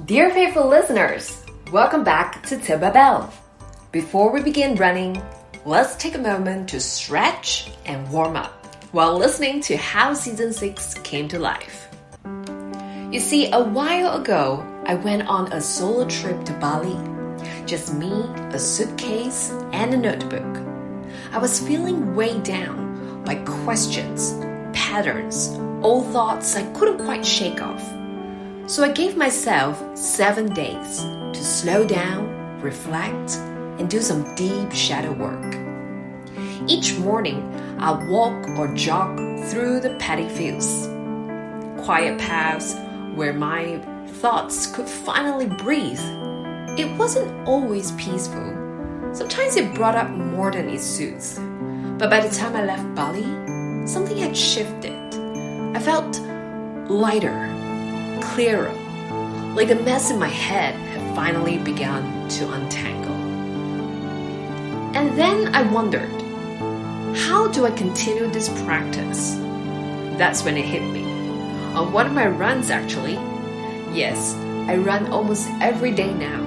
Dear faithful listeners, welcome back to Tip a Bell. Before we begin running, let's take a moment to stretch and warm up while listening to how Season 6 came to life. You see, a while ago, I went on a solo trip to Bali. Just me, a suitcase, and a notebook. I was feeling weighed down by questions, patterns, old thoughts I couldn't quite shake off. So I gave myself 7 days to slow down, reflect, and do some deep shadow work. Each morning, I'd walk or jog through the paddy fields, quiet paths where my thoughts could finally breathe. It wasn't always peaceful. Sometimes it brought up more than it soothed. But by the time I left Bali, something had shifted. I felt lighter, clearer, like the mess in my head had finally begun to untangle. And then I wondered, how do I continue this practice? That's when it hit me. On one of my runs, actually. Yes, I run almost every day now.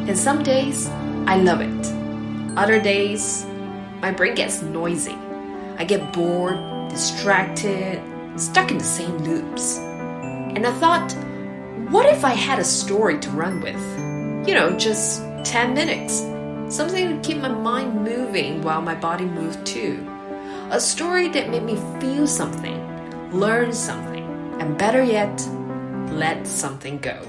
And some days, I love it. Other days, my brain gets noisy. I get bored, distracted, stuck in the same loops. And I thought, what if I had a story to run with? Just 10 minutes. Something to keep my mind moving while my body moved too. A story that made me feel something, learn something, and better yet, let something go.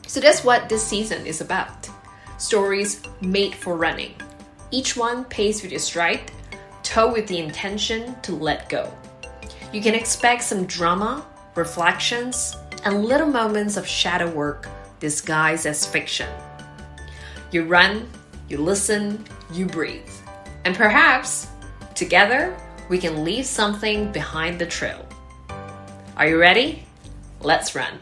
So that's what this season is about. Stories made for running. Each one paced with your stride, told with the intention to let go. You can expect some drama, reflections, and little moments of shadow work disguised as fiction. You run, you listen, you breathe. And perhaps, together, we can leave something behind the trail. Are you ready? Let's run.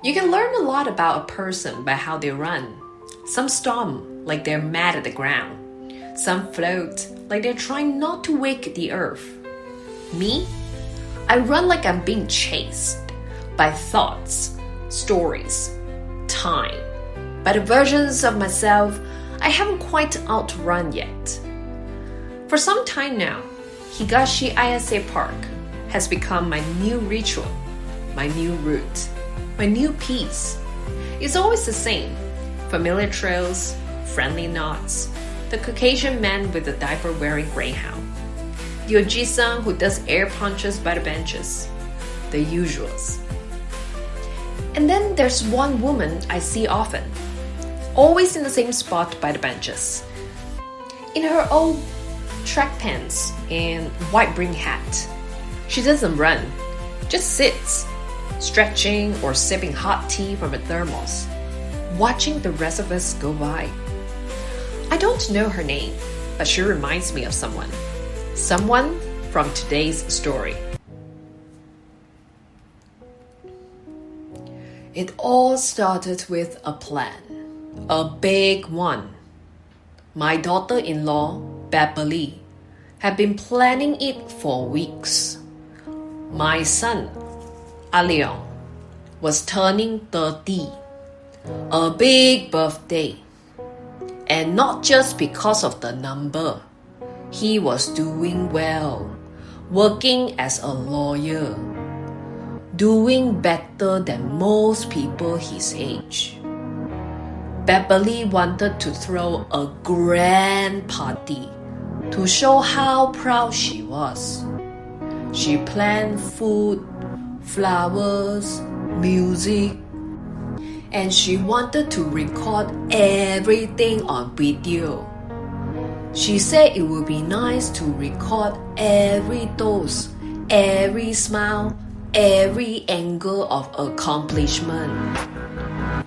You can learn a lot about a person by how they run. Some stomp like they're mad at the ground. Some float like they're trying not to wake the earth. Me? I run like I'm being chased by thoughts, stories, time, by the versions of myself I haven't quite outrun yet. For some time now, Higashi Ayase Park has become my new ritual, my new route, my new peace. It's always the same. Familiar trails, friendly knots, the Caucasian man with the diaper-wearing greyhound, the Ojisan who does air punches by the benches, the usuals. And then there's one woman I see often, always in the same spot by the benches. In her old track pants and white brim hat. She doesn't run, just sits, stretching or sipping hot tea from a thermos, watching the rest of us go by. I don't know her name, but she reminds me of someone. Someone from today's story. It all started with a plan, a big one. My daughter-in-law, Beverly, had been planning it for weeks. My son, Alion, was turning 30. A big birthday. And not just because of the number. He was doing well, working as a lawyer, doing better than most people his age. Beverly wanted to throw a grand party to show how proud she was. She planned food, flowers, music, and she wanted to record everything on video. She said it would be nice to record every toast, every smile, every angle of accomplishment.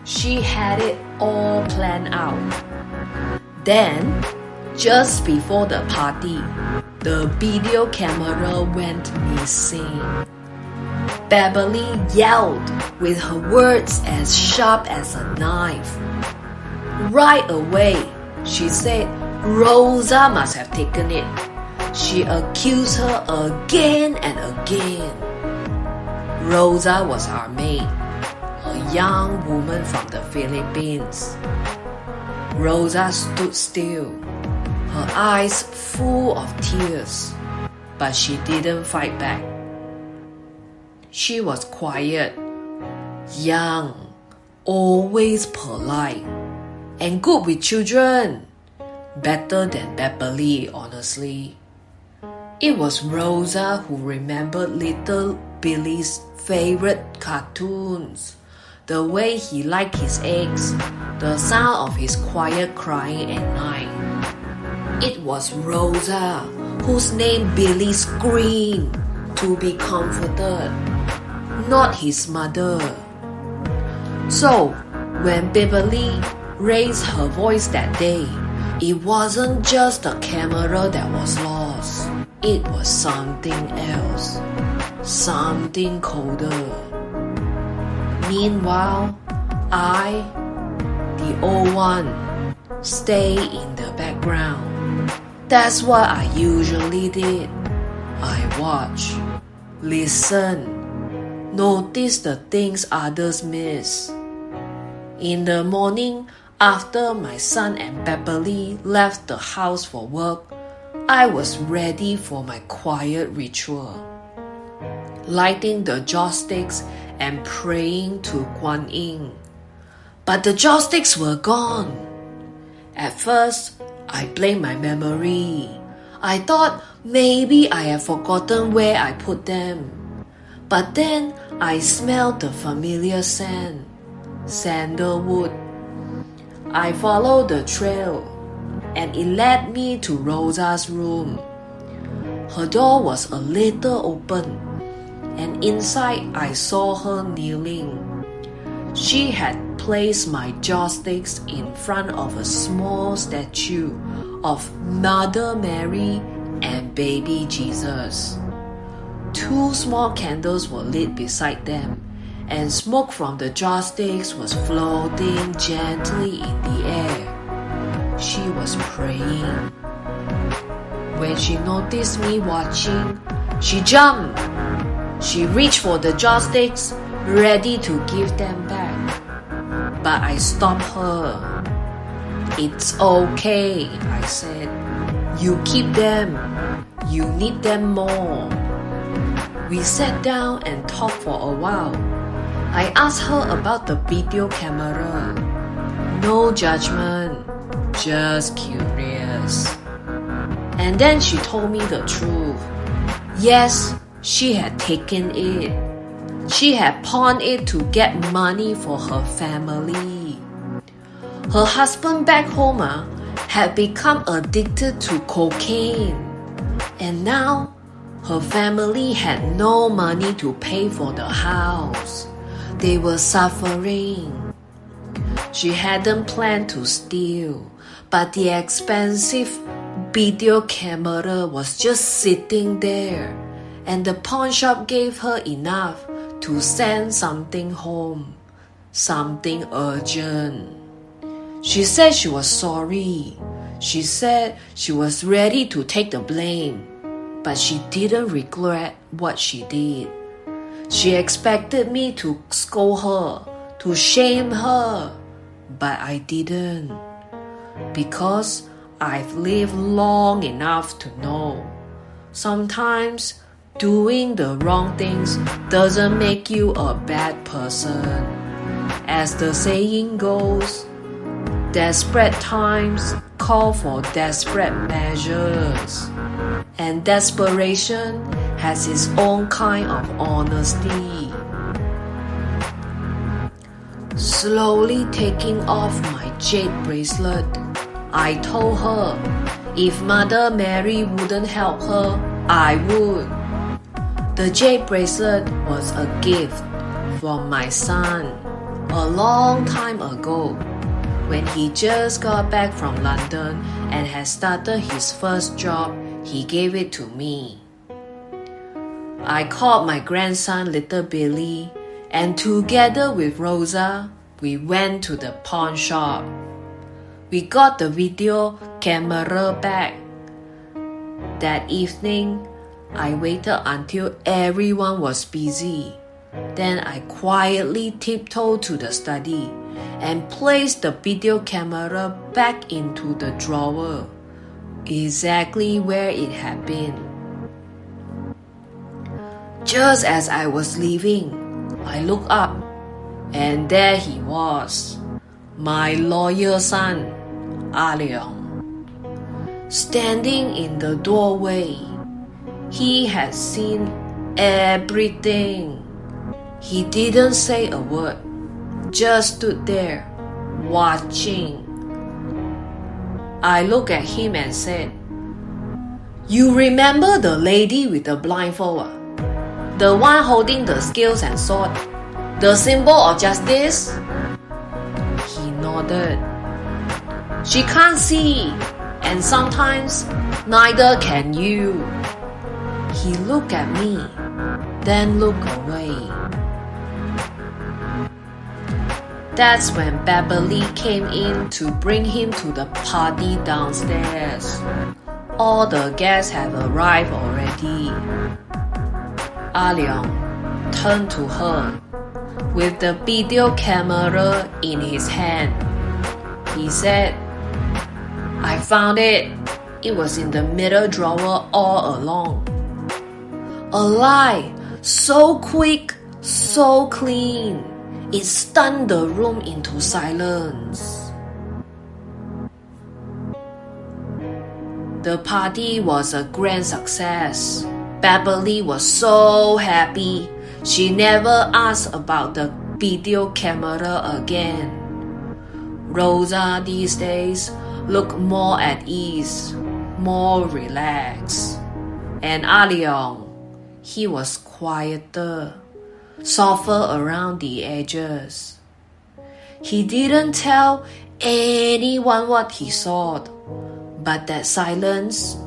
She had it all planned out. Then, just before the party, the video camera went missing. Beverly yelled with her words as sharp as a knife. Right away, she said Rosa must have taken it. She accused her again and again. Rosa was our maid, a young woman from the Philippines. Rosa stood still, her eyes full of tears, but she didn't fight back. She was quiet, young, always polite, and good with children. Better than Beverly, honestly. It was Rosa who remembered little Billy's favorite cartoons, the way he liked his eggs, the sound of his quiet crying at night. It was Rosa whose name Billy screamed to be comforted, not his mother. So, when Beverly raised her voice that day, it wasn't just the camera that was lost. It was something else, something colder. Meanwhile, I, the old one, stay in the background. That's what I usually did. I watch, listen, notice the things others miss. In the morning, after my son and Beverly left the house for work, I was ready for my quiet ritual, lighting the joysticks and praying to Guan Yin. But the joysticks were gone. At first, I blamed my memory. I thought maybe I had forgotten where I put them. But then I smelled the familiar scent, sandalwood. I followed the trail, and it led me to Rosa's room. Her door was a little open, and inside I saw her kneeling. She had placed my joysticks in front of a small statue of Mother Mary and baby Jesus. 2 small candles were lit beside them, and smoke from the joysticks was floating gently in the air. She was praying. When she noticed me watching, she jumped. She reached for the joysticks, ready to give them back. But I stopped her. It's okay, I said. You keep them. You need them more. We sat down and talked for a while. I asked her about the video camera. No judgment, just curious. And then she told me the truth. Yes, she had taken it. She had pawned it to get money for her family. Her husband back home had become addicted to cocaine. And now, her family had no money to pay for the house. They were suffering. She hadn't planned to steal, but the expensive video camera was just sitting there, and the pawn shop gave her enough to send something home, something urgent. She said she was sorry. She said she was ready to take the blame, but she didn't regret what she did. She expected me to scold her, to shame her, but I didn't, because I've lived long enough to know sometimes doing the wrong things doesn't make you a bad person. As the saying goes, desperate times call for desperate measures, and desperation has its own kind of honesty. Slowly taking off my jade bracelet, I told her if Mother Mary wouldn't help her, I would. The jade bracelet was a gift from my son a long time ago, when he just got back from London and had started his first job. He gave it to me. I called my grandson Little Billy, and together with Rosa, we went to the pawn shop. We got the video camera back. That evening, I waited until everyone was busy. Then I quietly tiptoed to the study and placed the video camera back into the drawer, exactly where it had been. Just as I was leaving, I looked up, and there he was, my loyal son, Leong, standing in the doorway. He had seen everything. He didn't say a word, just stood there, watching. I looked at him and said, "You remember the lady with the blindfold? The one holding the scales and sword? The symbol of justice?" He nodded. "She can't see, and sometimes neither can you." He looked at me, then looked away. That's when Beverly came in to bring him to the party downstairs. All the guests have arrived already. Leong turned to her with the video camera in his hand. He said, "I found it. It was in the middle drawer all along." A lie, so quick, so clean. It stunned the room into silence. The party was a grand success. Beverly was so happy. She never asked about the video camera again. Rosa these days looked more at ease, more relaxed. And Leong, he was quieter, softer around the edges. He didn't tell anyone what he saw, but that silence,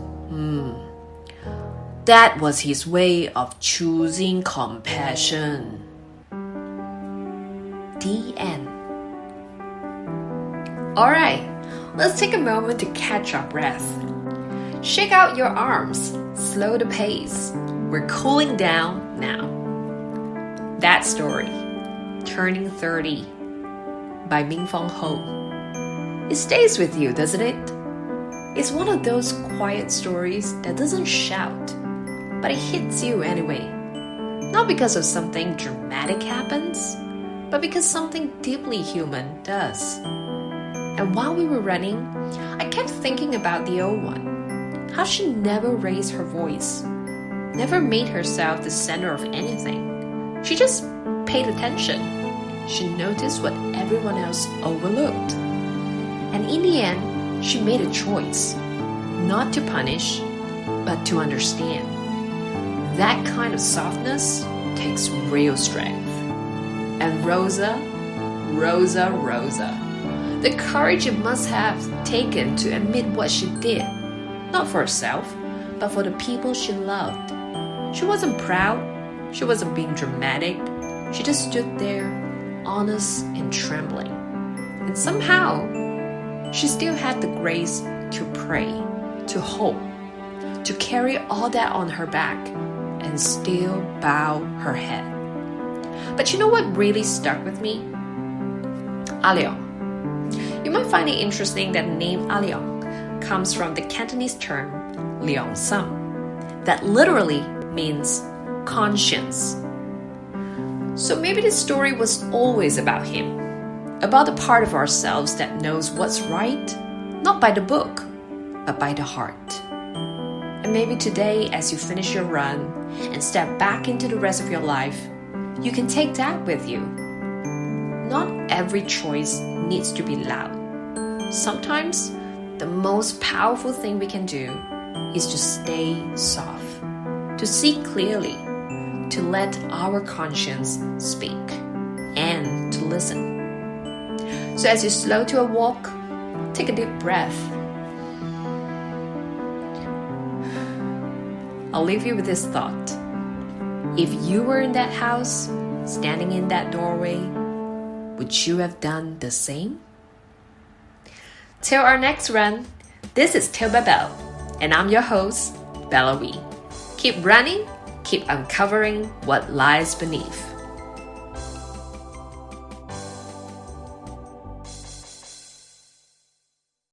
that was his way of choosing compassion. The end. Alright, let's take a moment to catch our breath. Shake out your arms, slow the pace. We're cooling down now. That story, Turning 30, by Minfong Ho. It stays with you, doesn't it? It's one of those quiet stories that doesn't shout, but it hits you anyway. Not because of something dramatic happens, but because something deeply human does. And while we were running, I kept thinking about the old one. How she never raised her voice, never made herself the center of anything. She just paid attention. She noticed what everyone else overlooked. And in the end, she made a choice, not to punish, but to understand. That kind of softness takes real strength. And Rosa, the courage it must have taken to admit what she did, not for herself, but for the people she loved. She wasn't proud. She wasn't being dramatic. She just stood there, honest and trembling. And somehow, she still had the grace to pray, to hope, to carry all that on her back, and still bow her head. But you know what really stuck with me? Leong. You might find it interesting that the name Leong comes from the Cantonese term Leong Sam, that literally means conscience. So maybe the story was always about him, about the part of ourselves that knows what's right, not by the book, but by the heart. And maybe today, as you finish your run and step back into the rest of your life, you can take that with you. Not every choice needs to be loud. Sometimes, the most powerful thing we can do is to stay soft, to see clearly, to let our conscience speak, and to listen. So as you slow to a walk, take a deep breath. I'll leave you with this thought. If you were in that house, standing in that doorway, would you have done the same? Till our next run, this is Till by Bell, and I'm your host, Bella Wee. Keep running, keep uncovering what lies beneath.